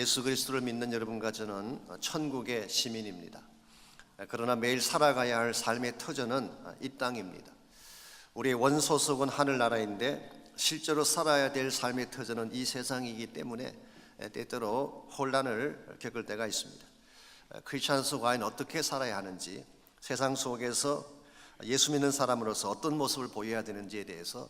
예수 그리스도를 믿는 여러분과 저는 천국의 시민입니다. 그러나 매일 살아가야 할 삶의 터전은 이 땅입니다. 우리의 원소속은 하늘나라인데 실제로 살아야 될 삶의 터전은 이 세상이기 때문에 때때로 혼란을 겪을 때가 있습니다. 크리스찬으로서 과연 어떻게 살아야 하는지, 세상 속에서 예수 믿는 사람으로서 어떤 모습을 보여야 되는지에 대해서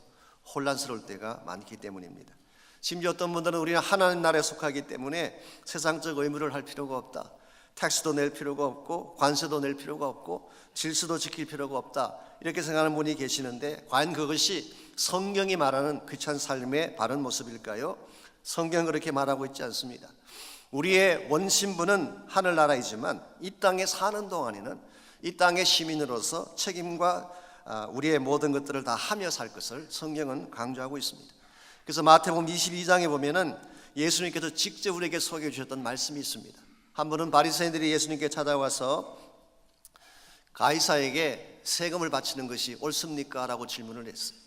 혼란스러울 때가 많기 때문입니다. 심지어 어떤 분들은 우리는 하나님 나라에 속하기 때문에 세상적 의무를 할 필요가 없다, 텍스도 낼 필요가 없고 관세도 낼 필요가 없고 질서도 지킬 필요가 없다, 이렇게 생각하는 분이 계시는데, 과연 그것이 성경이 말하는 크리스찬 삶의 바른 모습일까요? 성경은 그렇게 말하고 있지 않습니다. 우리의 원신부는 하늘나라이지만 이 땅에 사는 동안에는 이 땅의 시민으로서 책임과 우리의 모든 것들을 다 하며 살 것을 성경은 강조하고 있습니다. 그래서 마태복음 22장에 보면은 예수님께서 직접 우리에게 소개해 주셨던 말씀이 있습니다. 한 번은 바리새인들이 예수님께 찾아와서 가이사에게 세금을 바치는 것이 옳습니까? 라고 질문을 했어요.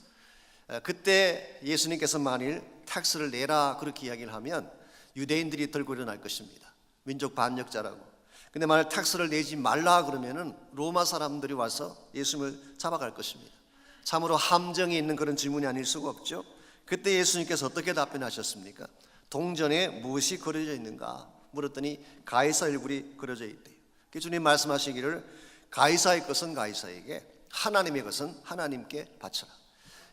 그때 예수님께서 만일 텍스를 내라 그렇게 이야기를 하면 유대인들이 들고 일어날 것입니다. 민족 반역자라고. 근데 만약 텍스를 내지 말라 그러면은 로마 사람들이 와서 예수님을 잡아갈 것입니다. 참으로 함정이 있는 그런 질문이 아닐 수가 없죠. 그때 예수님께서 어떻게 답변하셨습니까? 동전에 무엇이 그려져 있는가 물었더니 가이사 얼굴이 그려져 있대요. 주님 말씀하시기를 가이사의 것은 가이사에게, 하나님의 것은 하나님께 바쳐라.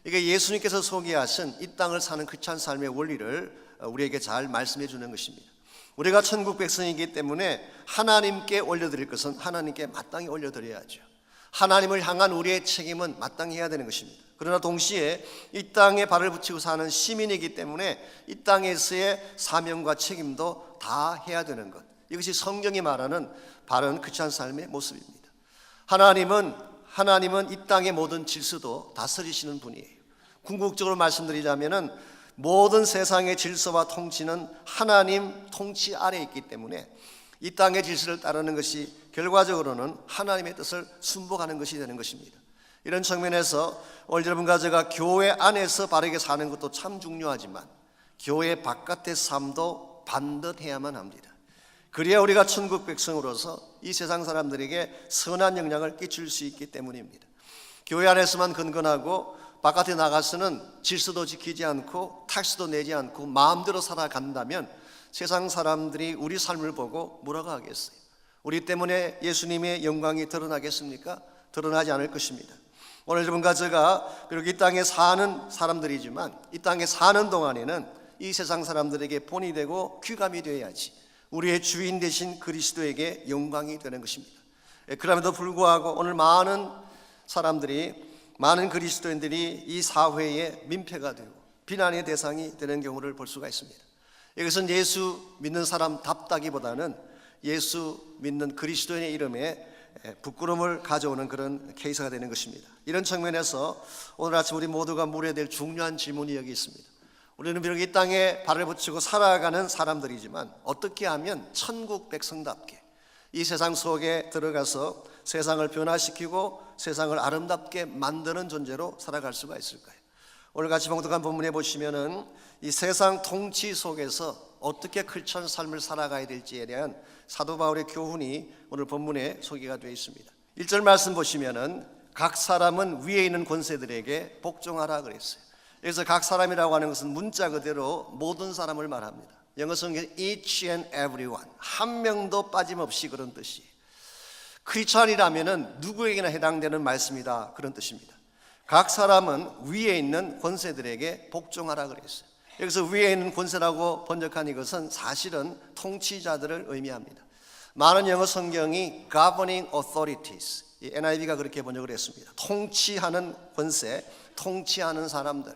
이게 예수님께서 소개하신 이 땅을 사는 크리스찬 삶의 원리를 우리에게 잘 말씀해 주는 것입니다. 우리가 천국 백성이기 때문에 하나님께 올려드릴 것은 하나님께 마땅히 올려드려야죠. 하나님을 향한 우리의 책임은 마땅히 해야 되는 것입니다. 그러나 동시에 이 땅에 발을 붙이고 사는 시민이기 때문에 이 땅에서의 사명과 책임도 다 해야 되는 것, 이것이 성경이 말하는 바른 크리스찬 삶의 모습입니다. 하나님은 이 땅의 모든 질서도 다스리시는 분이에요. 궁극적으로 말씀드리자면은 모든 세상의 질서와 통치는 하나님 통치 아래에 있기 때문에 이 땅의 질서를 따르는 것이 결과적으로는 하나님의 뜻을 순복하는 것이 되는 것입니다. 이런 측면에서 오늘 여러분과 제가 교회 안에서 바르게 사는 것도 참 중요하지만 교회 바깥의 삶도 반듯해야만 합니다. 그래야 우리가 천국 백성으로서 이 세상 사람들에게 선한 영향을 끼칠 수 있기 때문입니다. 교회 안에서만 건건하고 바깥에 나가서는 질서도 지키지 않고 텍스도 내지 않고 마음대로 살아간다면 세상 사람들이 우리 삶을 보고 뭐라고 하겠어요? 우리 때문에 예수님의 영광이 드러나겠습니까? 드러나지 않을 것입니다. 오늘 여러분과 제가 비록 이 땅에 사는 사람들이지만 이 땅에 사는 동안에는 이 세상 사람들에게 본이 되고 귀감이 되어야지 우리의 주인 되신 그리스도에게 영광이 되는 것입니다. 그럼에도 불구하고 오늘 많은 그리스도인들이 이 사회의 민폐가 되고 비난의 대상이 되는 경우를 볼 수가 있습니다. 이것은 예수 믿는 사람답다기보다는 예수 믿는 그리스도인의 이름에 부끄러움을 가져오는 그런 케이스가 되는 것입니다. 이런 측면에서 오늘 아침 우리 모두가 물어야 될 중요한 질문이 여기 있습니다. 우리는 비록 이 땅에 발을 붙이고 살아가는 사람들이지만 어떻게 하면 천국 백성답게 이 세상 속에 들어가서 세상을 변화시키고 세상을 아름답게 만드는 존재로 살아갈 수가 있을까요? 오늘 같이 봉독한 본문에 보시면은 이 세상 통치 속에서 어떻게 크리스찬 삶을 살아가야 될지에 대한 사도 바울의 교훈이 오늘 본문에 소개가 되어 있습니다. 1절 말씀 보시면은 각 사람은 위에 있는 권세들에게 복종하라 그랬어요. 여기서 각 사람이라고 하는 것은 문자 그대로 모든 사람을 말합니다. 영어 성경 each and everyone, 한 명도 빠짐없이 그런 뜻이에요. 크리스찬이라면은 누구에게나 해당되는 말씀이다, 그런 뜻입니다. 각 사람은 위에 있는 권세들에게 복종하라 그랬어요. 여기서 위에 있는 권세라고 번역한 이것은 사실은 통치자들을 의미합니다. 많은 영어 성경이 governing authorities, 이 NIV가 그렇게 번역을 했습니다. 통치하는 권세, 통치하는 사람들.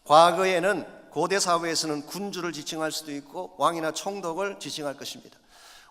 과거에는 고대 사회에서는 군주를 지칭할 수도 있고 왕이나 총독을 지칭할 것입니다.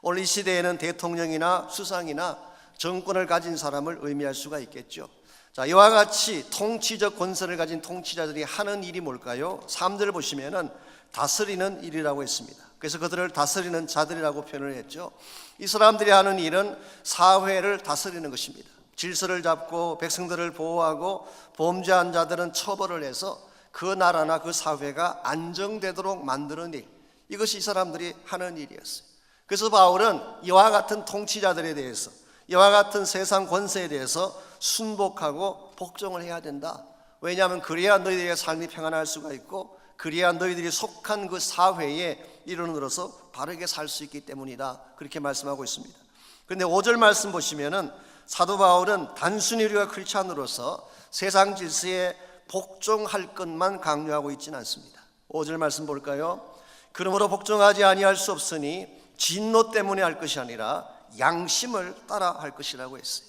오늘 이 시대에는 대통령이나 수상이나 정권을 가진 사람을 의미할 수가 있겠죠. 자, 이와 같이 통치적 권세를 가진 통치자들이 하는 일이 뭘까요? 3절 보시면은 다스리는 일이라고 했습니다. 그래서 그들을 다스리는 자들이라고 표현을 했죠. 이 사람들이 하는 일은 사회를 다스리는 것입니다. 질서를 잡고 백성들을 보호하고 범죄한 자들은 처벌을 해서 그 나라나 그 사회가 안정되도록 만드는 일, 이것이 이 사람들이 하는 일이었어요. 그래서 바울은 이와 같은 통치자들에 대해서, 이와 같은 세상 권세에 대해서 순복하고 복종을 해야 된다. 왜냐하면 그래야 너희들의 삶이 평안할 수가 있고, 그래야 너희들이 속한 그 사회에 일원으로서 바르게 살 수 있기 때문이다. 그렇게 말씀하고 있습니다. 그런데 5절 말씀 보시면은 사도 바울은 단순히 우리가 크리스찬으로서 세상 질서에 복종할 것만 강조하고 있지는 않습니다. 5절 말씀 볼까요? 그러므로 복종하지 아니할 수 없으니 진노 때문에 할 것이 아니라 양심을 따라 할 것이라고 했어요.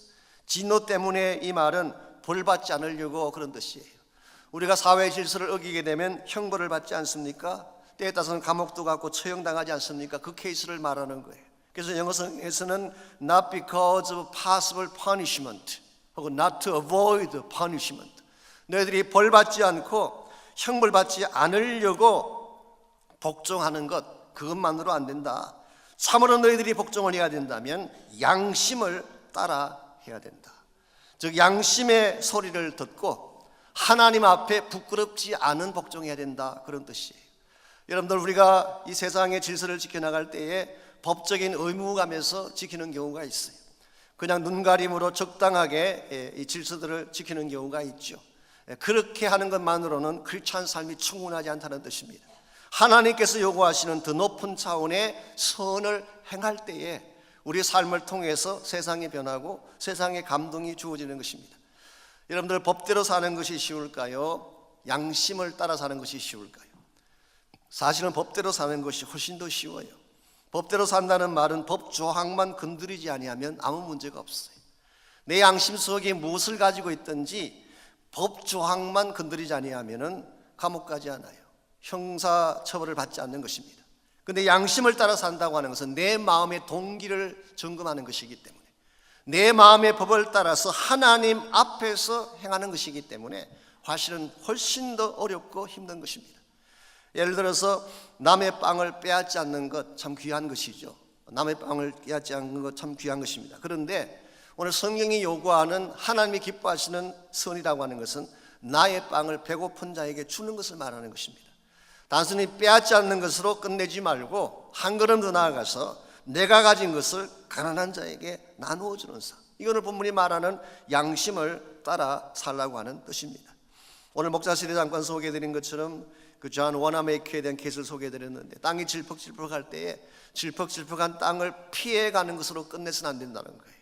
진노 때문에 이 말은 벌받지 않으려고 그런 뜻이에요. 우리가 사회 질서를 어기게 되면 형벌을 받지 않습니까? 때에 따라서는 감옥도 가고 처형당하지 않습니까? 그 케이스를 말하는 거예요. 그래서 영어에서는 not because of possible punishment 혹은 not to avoid punishment, 너희들이 벌받지 않고 형벌받지 않으려고 복종하는 것, 그것만으로 안 된다. 참으로 너희들이 복종을 해야 된다면 양심을 따라 해야 된다. 즉 양심의 소리를 듣고 하나님 앞에 부끄럽지 않은 복종해야 된다, 그런 뜻이에요. 여러분들, 우리가 이 세상의 질서를 지켜나갈 때에 법적인 의무감에서 지키는 경우가 있어요. 그냥 눈가림으로 적당하게 이 질서들을 지키는 경우가 있죠. 그렇게 하는 것만으로는 크리스찬 삶이 충분하지 않다는 뜻입니다. 하나님께서 요구하시는 더 높은 차원의 선을 행할 때에 우리 삶을 통해서 세상이 변하고 세상에 감동이 주어지는 것입니다. 여러분들, 법대로 사는 것이 쉬울까요? 양심을 따라 사는 것이 쉬울까요? 사실은 법대로 사는 것이 훨씬 더 쉬워요. 법대로 산다는 말은 법 조항만 건드리지 아니하면 아무 문제가 없어요. 내 양심 속에 무엇을 가지고 있든지 법 조항만 건드리지 아니하면 감옥 가지 않아요. 형사 처벌을 받지 않는 것입니다. 그런데 양심을 따라 산다고 하는 것은 내 마음의 동기를 점검하는 것이기 때문에, 내 마음의 법을 따라서 하나님 앞에서 행하는 것이기 때문에 훨씬 더 어렵고 힘든 것입니다. 예를 들어서 남의 빵을 빼앗지 않는 것 참 귀한 것이죠. 남의 빵을 빼앗지 않는 것 참 귀한 것입니다. 그런데 오늘 성경이 요구하는 하나님이 기뻐하시는 선이라고 하는 것은 나의 빵을 배고픈 자에게 주는 것을 말하는 것입니다. 단순히 빼앗지 않는 것으로 끝내지 말고 한 걸음 더 나아가서 내가 가진 것을 가난한 자에게 나누어 주는 삶, 이거는 본문이 말하는 양심을 따라 살라고 하는 뜻입니다. 오늘 목사실에 잠깐 소개해드린 것처럼 그 존 워나메이커에 대한 케이스를 소개해드렸는데, 땅이 질퍽질퍽할 때에 질퍽질퍽한 땅을 피해가는 것으로 끝내서는 안 된다는 거예요.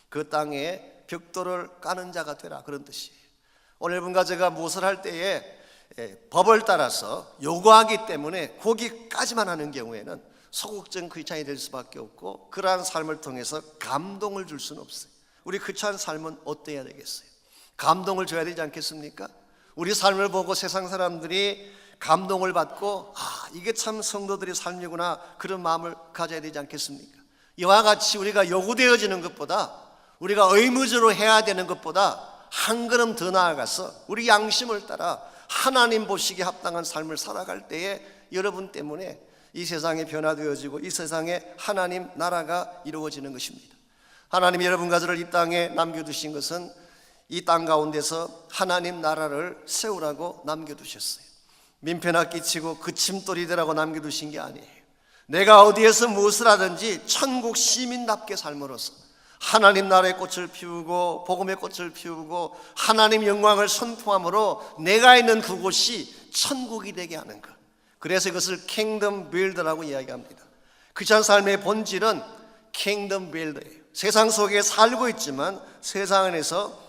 그 땅에 벽돌을 까는 자가 되라, 그런 뜻이에요. 오늘 분과 제가 무엇을 할 때에 법을 따라서 요구하기 때문에 거기까지만 하는 경우에는 소극적인 크리스찬이 될 수밖에 없고, 그러한 삶을 통해서 감동을 줄 수는 없어요. 우리 크리스찬 삶은 어때야 되겠어요? 감동을 줘야 되지 않겠습니까? 우리 삶을 보고 세상 사람들이 감동을 받고 이게 참 성도들의 삶이구나, 그런 마음을 가져야 되지 않겠습니까? 이와 같이 우리가 요구되어지는 것보다, 우리가 의무적으로 해야 되는 것보다 한 걸음 더 나아가서 우리 양심을 따라 하나님 보시기에 합당한 삶을 살아갈 때에 여러분 때문에 이 세상이 변화되어지고 이 세상에 하나님 나라가 이루어지는 것입니다. 하나님이 여러분과 저를 이 땅에 남겨두신 것은 이 땅 가운데서 하나님 나라를 세우라고 남겨두셨어요. 민폐나 끼치고 그침돌이 되라고 남겨두신 게 아니에요. 내가 어디에서 무엇을 하든지 천국 시민답게 삶으로써 하나님 나라의 꽃을 피우고 복음의 꽃을 피우고 하나님 영광을 선포함으로 내가 있는 그곳이 천국이 되게 하는 것, 그래서 이것을 킹덤 빌더라고 이야기합니다. 크리스찬 삶의 본질은 킹덤 빌더예요. 세상 속에 살고 있지만 세상 안에서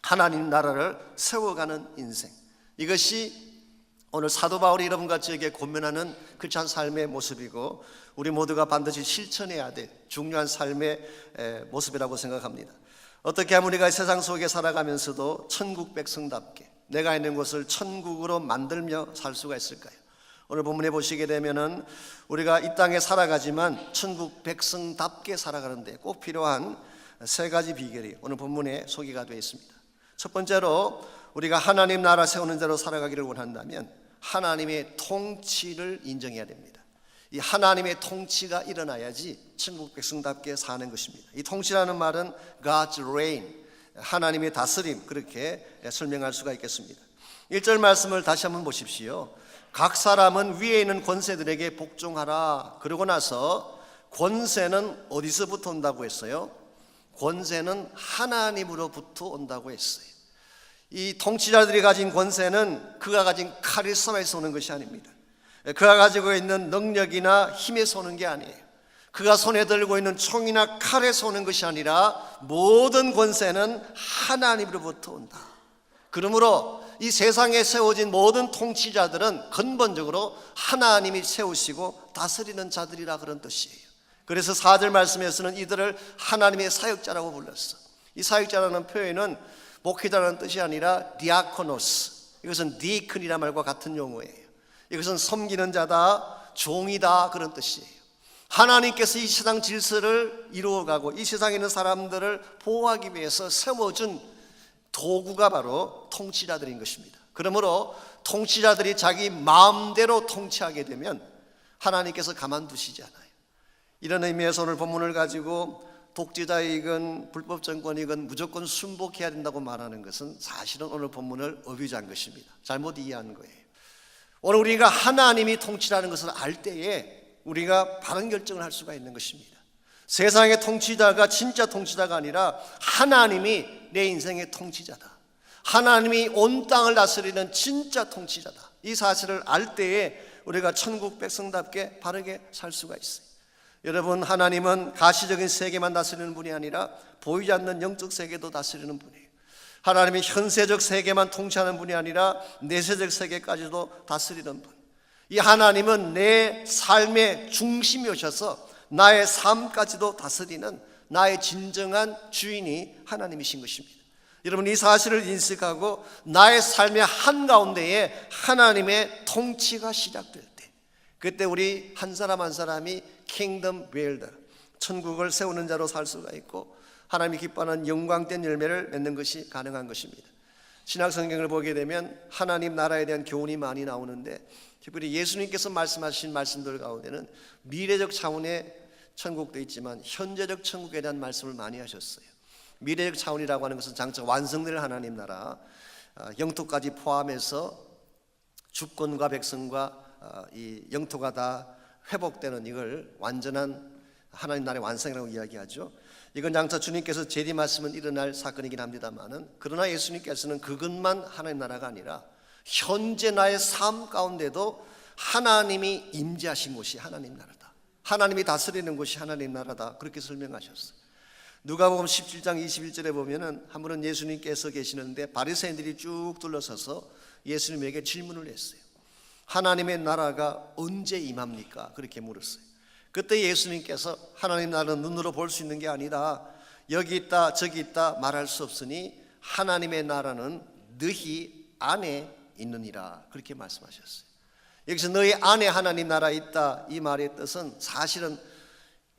하나님 나라를 세워가는 인생, 이것이 오늘 사도 바울이 여러분과 저에게 권면하는 크리스찬 삶의 모습이고, 우리 모두가 반드시 실천해야 될 중요한 삶의 모습이라고 생각합니다. 어떻게 하면 우리가 세상 속에 살아가면서도 천국 백성답게 내가 있는 곳을 천국으로 만들며 살 수가 있을까요? 오늘 본문에 보시게 되면은 우리가 이 땅에 살아가지만 천국 백성답게 살아가는데 꼭 필요한 세 가지 비결이 오늘 본문에 소개가 되어 있습니다. 첫 번째로, 우리가 하나님 나라 세우는 대로 살아가기를 원한다면 하나님의 통치를 인정해야 됩니다. 이 하나님의 통치가 일어나야지 천국 백성답게 사는 것입니다. 이 통치라는 말은 God's reign, 하나님의 다스림, 그렇게 설명할 수가 있겠습니다. 1절 말씀을 다시 한번 보십시오. 각 사람은 위에 있는 권세들에게 복종하라. 그러고 나서 권세는 어디서부터 온다고 했어요? 권세는 하나님으로부터 온다고 했어요. 이 통치자들이 가진 권세는 그가 가진 카리스마에서 오는 것이 아닙니다. 그가 가지고 있는 능력이나 힘에서 오는 게 아니에요. 그가 손에 들고 있는 총이나 칼에서 오는 것이 아니라 모든 권세는 하나님으로부터 온다. 그러므로 이 세상에 세워진 모든 통치자들은 근본적으로 하나님이 세우시고 다스리는 자들이라 그런 뜻이에요. 그래서 4절 말씀에서는 이들을 하나님의 사역자라고 불렀어. 이 사역자라는 표현은 목회자라는 뜻이 아니라 디아코노스, 이것은 디큰이라는 말과 같은 용어예요. 이것은 섬기는 자다, 종이다 그런 뜻이에요. 하나님께서 이 세상 질서를 이루어가고 이 세상에 있는 사람들을 보호하기 위해서 세워준 도구가 바로 통치자들인 것입니다. 그러므로 통치자들이 자기 마음대로 통치하게 되면 하나님께서 가만두시지 않아요. 이런 의미에서 오늘 본문을 가지고 독재자이건 불법 정권이건 무조건 순복해야 된다고 말하는 것은 사실은 오늘 본문을 어뷰즈한 것입니다. 잘못 이해한 거예요. 오늘 우리가 하나님이 통치라는 것을 알 때에 우리가 바른 결정을 할 수가 있는 것입니다. 세상의 통치자가 진짜 통치자가 아니라 하나님이 내 인생의 통치자다. 하나님이 온 땅을 다스리는 진짜 통치자다. 이 사실을 알 때에 우리가 천국 백성답게 바르게 살 수가 있어요. 여러분, 하나님은 가시적인 세계만 다스리는 분이 아니라 보이지 않는 영적 세계도 다스리는 분이에요. 하나님이 현세적 세계만 통치하는 분이 아니라 내세적 세계까지도 다스리는 분. 이 하나님은 내 삶의 중심이 오셔서 나의 삶까지도 다스리는 나의 진정한 주인이 하나님이신 것입니다. 여러분, 이 사실을 인식하고 나의 삶의 한가운데에 하나님의 통치가 시작될 때, 그때 우리 한 사람 한 사람이 킹덤 빌더, 천국을 세우는 자로 살 수가 있고 하나님이 기뻐하는 영광된 열매를 맺는 것이 가능한 것입니다. 신약 성경을 보게 되면 하나님 나라에 대한 교훈이 많이 나오는데 특별히 예수님께서 말씀하신 말씀들 가운데는 미래적 차원의 천국도 있지만 현재적 천국에 대한 말씀을 많이 하셨어요. 미래적 차원이라고 하는 것은 장차 완성될 하나님 나라, 영토까지 포함해서 주권과 백성과 이 영토가 다 회복되는 이걸 완전한 하나님 나라의 완성이라고 이야기하죠. 이건 장차 주님께서 재림하시면 일어날 사건이긴 합니다만은, 그러나 예수님께서는 그것만 하나님 나라가 아니라 현재 나의 삶 가운데도 하나님이 임재하신 곳이 하나님 나라다. 하나님이 다스리는 곳이 하나님 나라다. 그렇게 설명하셨어요. 누가복음 17장 21절에 보면은 한 분은 예수님께서 계시는데 바리새인들이 쭉 둘러서서 예수님에게 질문을 했어요. 하나님의 나라가 언제 임합니까? 그렇게 물었어요. 그때 예수님께서 하나님 나라는 눈으로 볼 수 있는 게 아니라 여기 있다 저기 있다 말할 수 없으니 하나님의 나라는 너희 안에 있느니라, 그렇게 말씀하셨어요. 여기서 너희 안에 하나님 나라 있다, 이 말의 뜻은 사실은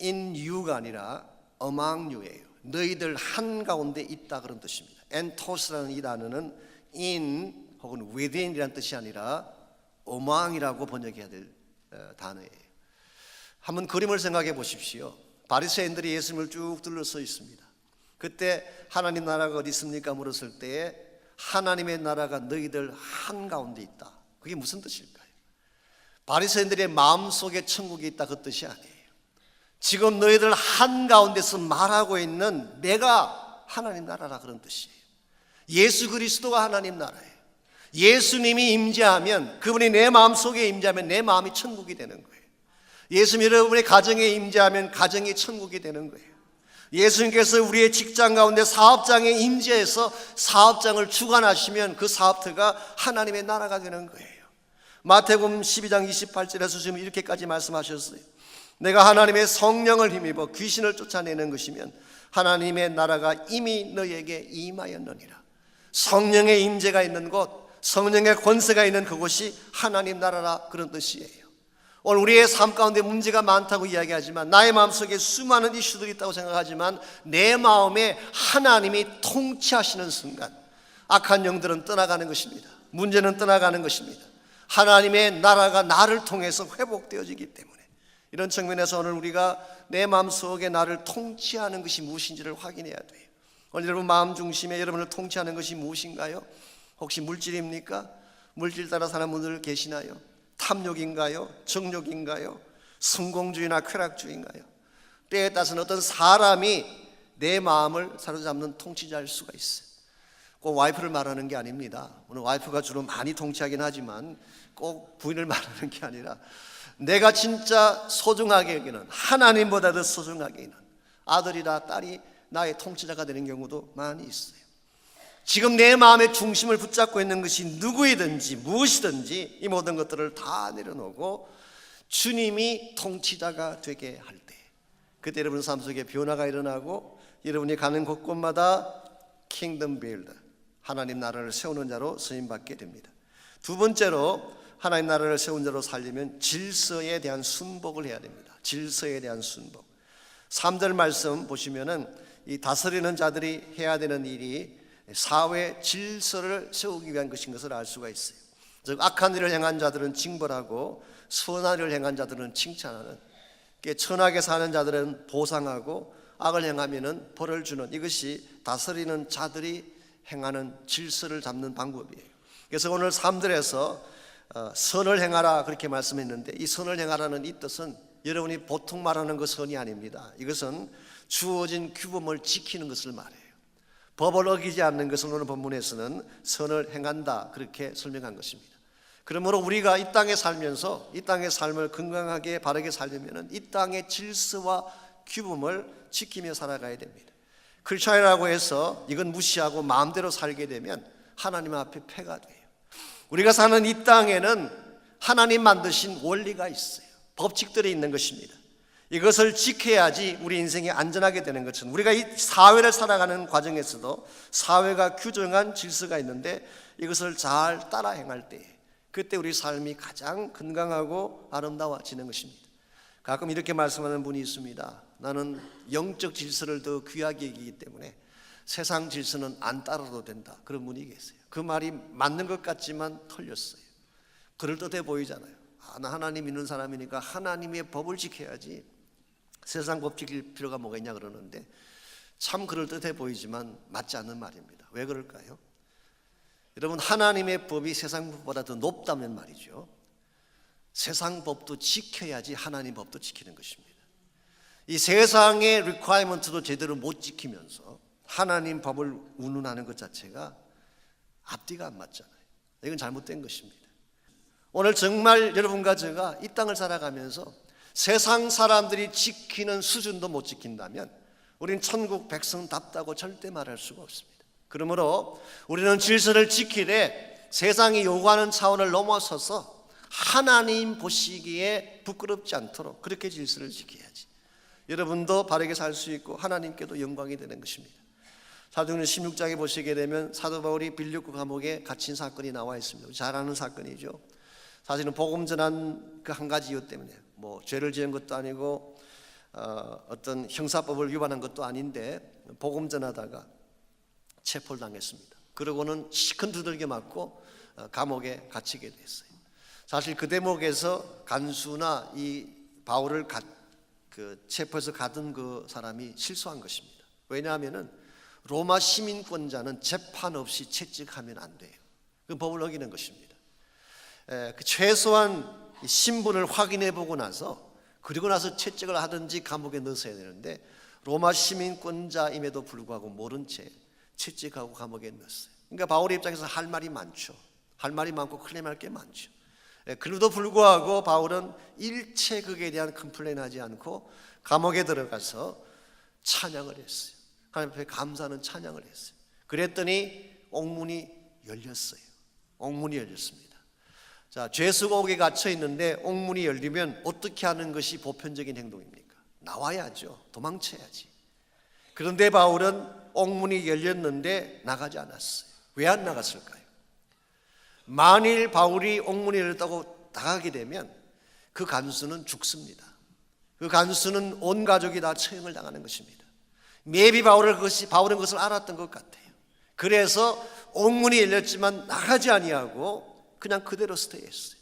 in you가 아니라 among you예요. 너희들 한가운데 있다 그런 뜻입니다. entos라는 이 단어는 in 혹은 within이라는 뜻이 아니라 among이라고 번역해야 될 단어예요. 한번 그림을 생각해 보십시오. 바리새인들이 예수님을 쭉 둘러서 있습니다. 그때 하나님 나라가 어디 있습니까? 물었을 때에 하나님의 나라가 너희들 한가운데 있다. 그게 무슨 뜻일까요? 바리새인들의 마음속에 천국이 있다 그 뜻이 아니에요. 지금 너희들 한가운데서 말하고 있는 내가 하나님 나라라 그런 뜻이에요. 예수 그리스도가 하나님 나라예요. 예수님이 임재하면, 그분이 내 마음속에 임재하면 내 마음이 천국이 되는 거예요. 예수님 여러분의 가정에 임재하면 가정이 천국이 되는 거예요. 예수님께서 우리의 직장 가운데 사업장에 임재해서 사업장을 주관하시면 그 사업터가 하나님의 나라가 되는 거예요. 마태복음 12장 28절에서 지금 이렇게까지 말씀하셨어요. 내가 하나님의 성령을 힘입어 귀신을 쫓아내는 것이면 하나님의 나라가 이미 너에게 임하였느니라. 성령의 임재가 있는 곳, 성령의 권세가 있는 그곳이 하나님 나라라 그런 뜻이에요. 오늘 우리의 삶 가운데 문제가 많다고 이야기하지만, 나의 마음속에 수많은 이슈들이 있다고 생각하지만 내 마음에 하나님이 통치하시는 순간 악한 영들은 떠나가는 것입니다. 문제는 떠나가는 것입니다. 하나님의 나라가 나를 통해서 회복되어지기 때문에, 이런 측면에서 오늘 우리가 내 마음속에 나를 통치하는 것이 무엇인지를 확인해야 돼요. 오늘 여러분 마음 중심에 여러분을 통치하는 것이 무엇인가요? 혹시 물질입니까? 물질 따라 사는 분들 계시나요? 탐욕인가요? 정욕인가요? 성공주의나 쾌락주의인가요? 때에 따라서는 어떤 사람이 내 마음을 사로잡는 통치자일 수가 있어요. 꼭 와이프를 말하는 게 아닙니다. 오늘 와이프가 주로 많이 통치하긴 하지만 꼭 부인을 말하는 게 아니라 내가 진짜 소중하게 여기는, 하나님보다 더 소중하게 여기는 아들이나 딸이 나의 통치자가 되는 경우도 많이 있어요. 지금 내 마음의 중심을 붙잡고 있는 것이 누구이든지 무엇이든지 이 모든 것들을 다 내려놓고 주님이 통치자가 되게 할 때, 그때 여러분 삶 속에 변화가 일어나고 여러분이 가는 곳곳마다 킹덤 빌더, 하나님 나라를 세우는 자로 쓰임받게 됩니다. 두 번째로 하나님 나라를 세운 자로 살려면 질서에 대한 순복을 해야 됩니다. 질서에 대한 순복. 3절 말씀 보시면은 이 다스리는 자들이 해야 되는 일이 사회 질서를 세우기 위한 것인 것을 알 수가 있어요. 즉 악한 일을 행한 자들은 징벌하고 선한 일을 행한 자들은 칭찬하는, 천하게 사는 자들은 보상하고 악을 행하면은 벌을 주는, 이것이 다스리는 자들이 행하는 질서를 잡는 방법이에요. 그래서 오늘 3절에서 선을 행하라 그렇게 말씀했는데, 이 선을 행하라는 이 뜻은 여러분이 보통 말하는 그 선이 아닙니다. 이것은 주어진 규범을 지키는 것을 말해요. 법을 어기지 않는 것을 오늘 본문에서는 선을 행한다 그렇게 설명한 것입니다. 그러므로 우리가 이 땅에 살면서 이 땅의 삶을 건강하게 바르게 살려면 이 땅의 질서와 규범을 지키며 살아가야 됩니다. 크리스천이라고 해서 이건 무시하고 마음대로 살게 되면 하나님 앞에 패가 돼요. 우리가 사는 이 땅에는 하나님 만드신 원리가 있어요. 법칙들이 있는 것입니다. 이것을 지켜야지 우리 인생이 안전하게 되는 것은, 우리가 이 사회를 살아가는 과정에서도 사회가 규정한 질서가 있는데 이것을 잘 따라 행할 때, 그때 우리 삶이 가장 건강하고 아름다워지는 것입니다. 가끔 이렇게 말씀하는 분이 있습니다. 나는 영적 질서를 더 귀하게 여기기 때문에 세상 질서는 안 따라도 된다, 그런 분이 계세요. 그 말이 맞는 것 같지만 틀렸어요. 그럴듯해 보이잖아요. 나 하나님 믿는 사람이니까 하나님의 법을 지켜야지 세상 법 지킬 필요가 뭐가 있냐 그러는데, 참 그럴듯해 보이지만 맞지 않는 말입니다. 왜 그럴까요? 여러분, 하나님의 법이 세상 법보다 더 높다면 말이죠, 세상 법도 지켜야지 하나님 법도 지키는 것입니다. 이 세상의 리퀘어먼트도 제대로 못 지키면서 하나님 법을 운운하는 것 자체가 앞뒤가 안 맞잖아요. 이건 잘못된 것입니다. 오늘 정말 여러분과 제가 이 땅을 살아가면서 세상 사람들이 지키는 수준도 못 지킨다면 우리는 천국 백성답다고 절대 말할 수가 없습니다. 그러므로 우리는 질서를 지키되 세상이 요구하는 차원을 넘어서서 하나님 보시기에 부끄럽지 않도록 그렇게 질서를 지켜야지 여러분도 바르게 살 수 있고 하나님께도 영광이 되는 것입니다. 사도행전 16장에 보시게 되면 사도 바울이 빌립보 감옥에 갇힌 사건이 나와 있습니다. 잘 아는 사건이죠. 사실은 복음 전한 그 한 가지 이유 때문에, 뭐 죄를 지은 것도 아니고 어떤 형사법을 위반한 것도 아닌데 복음 전하다가 체포를 당했습니다. 그러고는 시큰 두들겨 맞고 감옥에 갇히게 됐어요. 사실 그 대목에서 간수나 이 바울을 체포해서 가둔 그 사람이 실수한 것입니다. 왜냐하면은 로마 시민권자는 재판 없이 채찍하면 안 돼요. 그 법을 어기는 것입니다. 최소한 신분을 확인해 보고 나서, 그리고 나서 채찍을 하든지 감옥에 넣으셔야 되는데 로마 시민권자임에도 불구하고 모른 채 채찍하고 감옥에 넣었어요. 그러니까 바울의 입장에서 할 말이 많죠. 할 말이 많고 클레임할 게 많죠. 그래도 불구하고 바울은 일체 그에 대한 컴플레인하지 않고 감옥에 들어가서 찬양을 했어요. 하나님 앞에 감사하는 찬양을 했어요. 그랬더니 옥문이 열렸어요. 옥문이 열렸습니다. 자, 죄수옥에 갇혀 있는데 옥문이 열리면 어떻게 하는 것이 보편적인 행동입니까? 나와야죠. 도망쳐야지. 그런데 바울은 옥문이 열렸는데 나가지 않았어요. 왜 안 나갔을까요? 만일 바울이 옥문이 열렸다고 나가게 되면 그 간수는 죽습니다. 그 간수는 온 가족이 다 처형을 당하는 것입니다. maybe 바울은 그것을 알았던 것 같아요. 그래서 옥문이 열렸지만 나가지 아니하고 그냥 그대로 스테이했어요.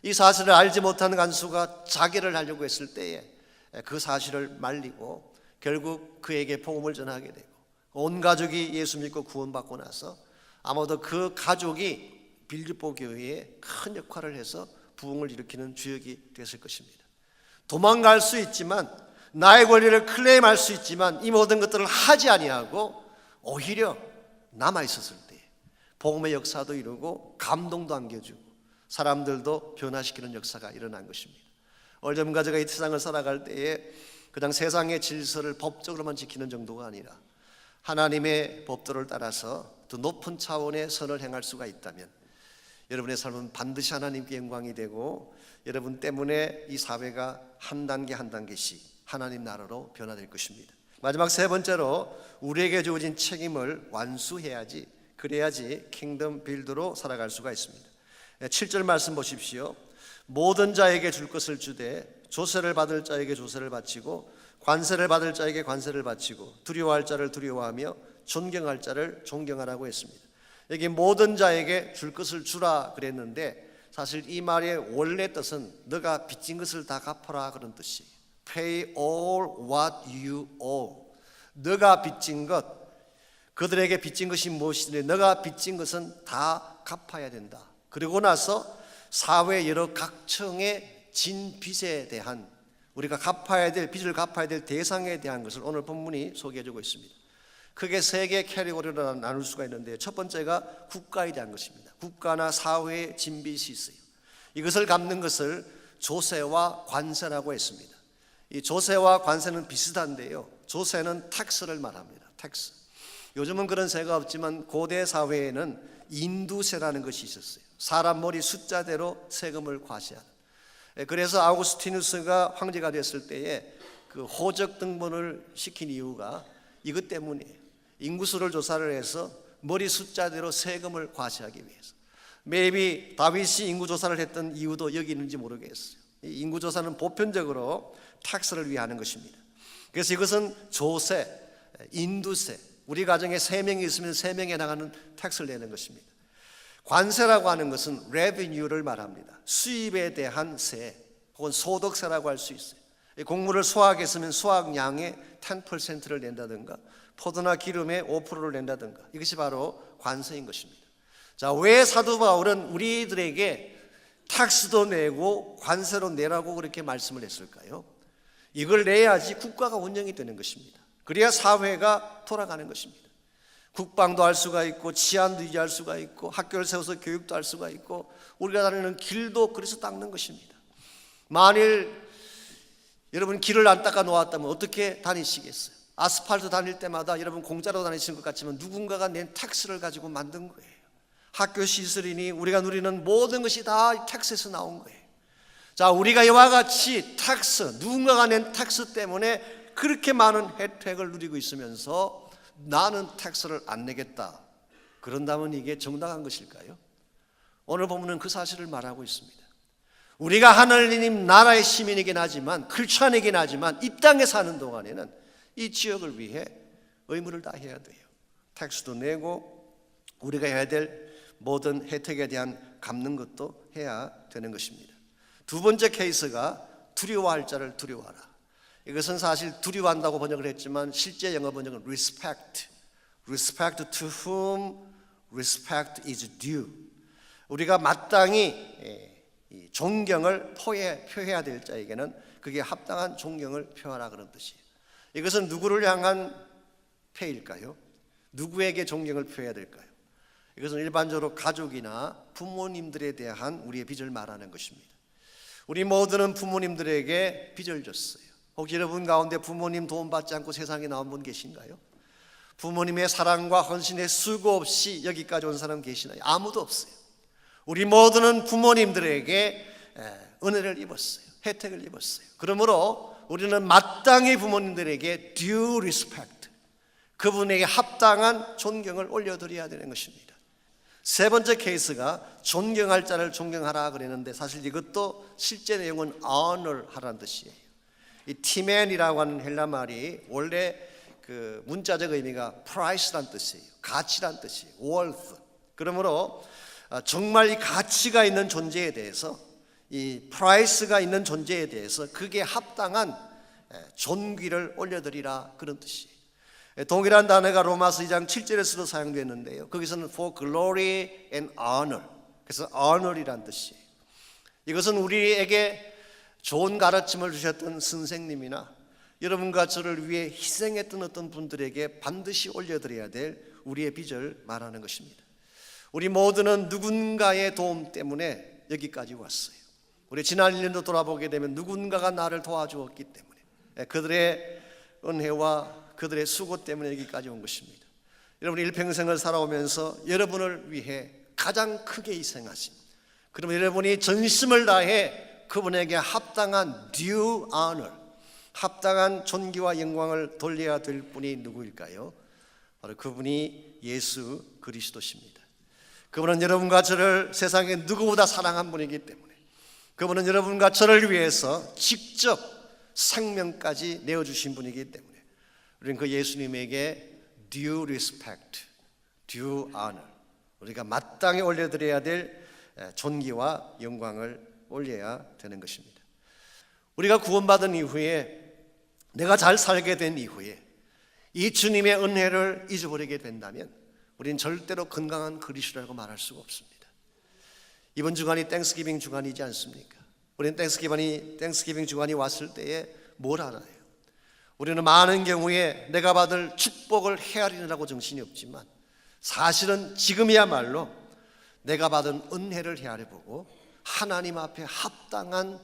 이 사실을 알지 못한 간수가 자결을 하려고 했을 때에 그 사실을 말리고 결국 그에게 복음을 전하게 되고 온 가족이 예수 믿고 구원받고 나서 아마도 그 가족이 빌립보 교회에 큰 역할을 해서 부흥을 일으키는 주역이 됐을 것입니다. 도망갈 수 있지만, 나의 권리를 클레임할 수 있지만 이 모든 것들을 하지 아니하고 오히려 남아있었을 때 복음의 역사도 이루고 감동도 안겨주고 사람들도 변화시키는 역사가 일어난 것입니다. 얼점 가져가 이 세상을 살아갈 때에 그냥 세상의 질서를 법적으로만 지키는 정도가 아니라 하나님의 법도를 따라서 더 높은 차원의 선을 행할 수가 있다면 여러분의 삶은 반드시 하나님께 영광이 되고 여러분 때문에 이 사회가 한 단계 한 단계씩 하나님 나라로 변화될 것입니다. 마지막 세 번째로 우리에게 주어진 책임을 완수해야지, 그래야지 킹덤 빌드로 살아갈 수가 있습니다. 7절 말씀 보십시오. 모든 자에게 줄 것을 주되 조세를 받을 자에게 조세를 바치고 관세를 받을 자에게 관세를 바치고 두려워할 자를 두려워하며 존경할 자를 존경하라고 했습니다. 여기 모든 자에게 줄 것을 주라 그랬는데 사실 이 말의 원래 뜻은 너가 빚진 것을 다 갚아라 그런 뜻이에요. Pay all what you owe. 너가 빚진 것, 그들에게 빚진 것이 무엇이든지 너가 빚진 것은 다 갚아야 된다. 그리고 나서 사회 여러 각층의 진 빚에 대한, 우리가 갚아야 될, 빚을 갚아야 될 대상에 대한 것을 오늘 본문이 소개해주고 있습니다. 크게 세 개의 캐리고리로 나눌 수가 있는데 첫 번째가 국가에 대한 것입니다. 국가나 사회의 진 빚이 있어요. 이것을 갚는 것을 조세와 관세라고 했습니다. 이 조세와 관세는 비슷한데요, 조세는 텍스를 말합니다. 텍스. 요즘은 그런 세가 없지만 고대 사회에는 인두세라는 것이 있었어요. 사람 머리 숫자대로 세금을 과세하는. 그래서 아우구스티누스가 황제가 됐을 때에 그 호적 등본을 시킨 이유가 이것 때문이에요. 인구수를 조사를 해서 머리 숫자대로 세금을 과세하기 위해서. maybe 다윗이 인구조사를 했던 이유도 여기 있는지 모르겠어요. 이 인구조사는 보편적으로 텍스를 위해 하는 것입니다. 그래서 이것은 조세, 인두세, 우리 가정에 3명이 있으면 3명에 나가는 텍스를 내는 것입니다. 관세라고 하는 것은 revenue를 말합니다. 수입에 대한 세 혹은 소득세라고 할 수 있어요. 곡물을 수확했으면 수확량의 10%를 낸다든가 포도나 기름의 5%를 낸다든가 이것이 바로 관세인 것입니다. 자, 왜 사도 바울은 우리들에게 텍스도 내고 관세로 내라고 그렇게 말씀을 했을까요? 이걸 내야지 국가가 운영이 되는 것입니다. 그래야 사회가 돌아가는 것입니다. 국방도 할 수가 있고 치안도 유지할 수가 있고 학교를 세워서 교육도 할 수가 있고 우리가 다니는 길도 그래서 닦는 것입니다. 만일 여러분 길을 안 닦아 놓았다면 어떻게 다니시겠어요? 아스팔트 다닐 때마다 여러분 공짜로 다니시는 것 같지만 누군가가 낸 텍스를 가지고 만든 거예요. 학교 시설이니 우리가 누리는 모든 것이 다 텍스에서 나온 거예요. 자, 우리가 이와 같이 텍스, 누군가가 낸 텍스 때문에 그렇게 많은 혜택을 누리고 있으면서 나는 텍스를 안 내겠다, 그런다면 이게 정당한 것일까요? 오늘 본문은 그 사실을 말하고 있습니다. 우리가 하나님 나라의 시민이긴 하지만, 크리스찬이긴 하지만 이 땅에 사는 동안에는 이 지역을 위해 의무를 다해야 돼요. 텍스도 내고 우리가 해야 될 모든 혜택에 대한 갚는 것도 해야 되는 것입니다. 두 번째 케이스가 두려워할 자를 두려워하라. 이것은 사실 두려워한다고 번역을 했지만 실제 영어 번역은 respect. Respect to whom respect is due. 우리가 마땅히 존경을 표해야 될 자에게는 그게 합당한 존경을 표하라 그런 뜻이에요. 이것은 누구를 향한 표일까요? 누구에게 존경을 표해야 될까요? 이것은 일반적으로 가족이나 부모님들에 대한 우리의 빚을 말하는 것입니다. 우리 모두는 부모님들에게 빚을 졌어요. 혹시 여러분 가운데 부모님 도움 받지 않고 세상에 나온 분 계신가요? 부모님의 사랑과 헌신의 수고 없이 여기까지 온 사람 계시나요? 아무도 없어요. 우리 모두는 부모님들에게 은혜를 입었어요. 혜택을 입었어요. 그러므로 우리는 마땅히 부모님들에게 due respect, 그분에게 합당한 존경을 올려드려야 되는 것입니다. 세 번째 케이스가 존경할 자를 존경하라 그랬는데 사실 이것도 실제 내용은 honor 하라는 뜻이에요. 이 티맨이라고 하는 헬라 말이 원래 그 문자적 의미가 price란 뜻이에요. 가치란 뜻이에요. worth. 그러므로 정말 이 가치가 있는 존재에 대해서, 이 price가 있는 존재에 대해서 그게 합당한 존귀를 올려드리라 그런 뜻이에요. 동일한 단어가 로마서 2장 7절에서도 사용됐는데요, 거기서는 for glory and honor, 그래서 honor이란 뜻이에요. 이것은 우리에게 좋은 가르침을 주셨던 선생님이나 여러분과 저를 위해 희생했던 어떤 분들에게 반드시 올려드려야 될 우리의 빚을 말하는 것입니다. 우리 모두는 누군가의 도움 때문에 여기까지 왔어요. 우리 지난 1년도 돌아보게 되면 누군가가 나를 도와주었기 때문에, 그들의 은혜와 그들의 수고 때문에 여기까지 온 것입니다. 여러분 일평생을 살아오면서 여러분을 위해 가장 크게 희생하신, 그러면 여러분이 전심을 다해 그분에게 합당한 due honor, 합당한 존귀와 영광을 돌려야 될 분이 누구일까요? 바로 그분이 예수 그리스도십니다. 그분은 여러분과 저를 세상에 누구보다 사랑한 분이기 때문에, 그분은 여러분과 저를 위해서 직접 생명까지 내어주신 분이기 때문에 우리는 그 예수님에게 due respect, due honor, 우리가 마땅히 올려드려야 될 존귀와 영광을 올려야 되는 것입니다. 우리가 구원받은 이후에, 내가 잘 살게 된 이후에 이 주님의 은혜를 잊어버리게 된다면 우리는 절대로 건강한 그리스도라고 말할 수가 없습니다. 이번 주간이 땡스기빙 주간이지 않습니까? 우리는 땡스기빙 주간이 왔을 때에 뭘 알아요? 우리는 많은 경우에 내가 받을 축복을 헤아리느라고 정신이 없지만 사실은 지금이야말로 내가 받은 은혜를 헤아려보고 하나님 앞에 합당한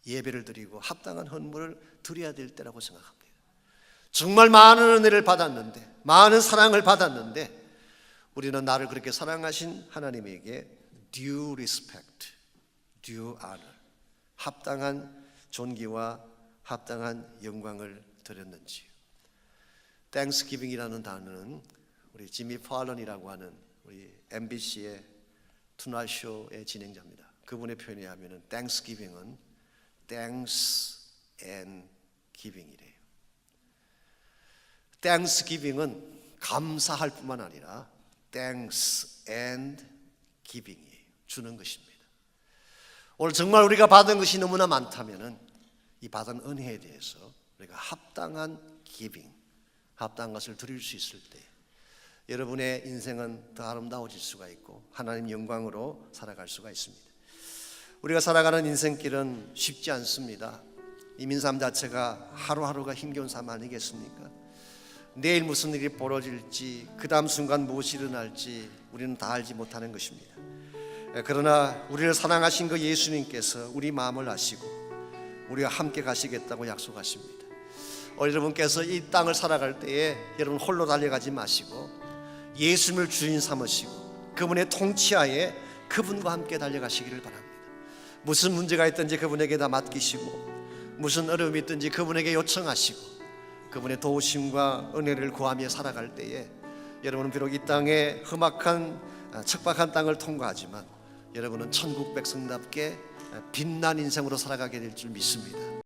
예배를 드리고 합당한 헌물을 드려야 될 때라고 생각합니다. 정말 많은 은혜를 받았는데, 많은 사랑을 받았는데 우리는 나를 그렇게 사랑하신 하나님에게 due respect, due honor, 합당한 존귀와 합당한 영광을 드렸는지요. Thanksgiving이라는 단어는 우리 지미 팔런이라고 하는 우리 MBC의 투나잇 쇼의 진행자입니다. 그분의 표현에 하면은 Thanksgiving은 Thanks and Giving이래요. Thanksgiving은 감사할 뿐만 아니라 Thanks and Giving이에요. 주는 것입니다. 오늘 정말 우리가 받은 것이 너무나 많다면은 이 받은 은혜에 대해서 우리가 합당한 Giving, 합당한 것을 드릴 수 있을 때 여러분의 인생은 더 아름다워질 수가 있고 하나님 영광으로 살아갈 수가 있습니다. 우리가 살아가는 인생길은 쉽지 않습니다. 이민삶 자체가 하루하루가 힘겨운 삶 아니겠습니까? 내일 무슨 일이 벌어질지, 그 다음 순간 무엇이 일어날지 우리는 다 알지 못하는 것입니다. 그러나 우리를 사랑하신 그 예수님께서 우리 마음을 아시고 우리와 함께 가시겠다고 약속하십니다. 여러분께서 이 땅을 살아갈 때에 여러분 홀로 달려가지 마시고 예수님을 주인 삼으시고 그분의 통치하에 그분과 함께 달려가시기를 바랍니다. 무슨 문제가 있든지 그분에게 다 맡기시고 무슨 어려움이 있든지 그분에게 요청하시고 그분의 도우심과 은혜를 구하며 살아갈 때에 여러분은 비록 이 땅에 험악한 척박한 땅을 통과하지만 여러분은 천국 백성답게 빛난 인생으로 살아가게 될 줄 믿습니다.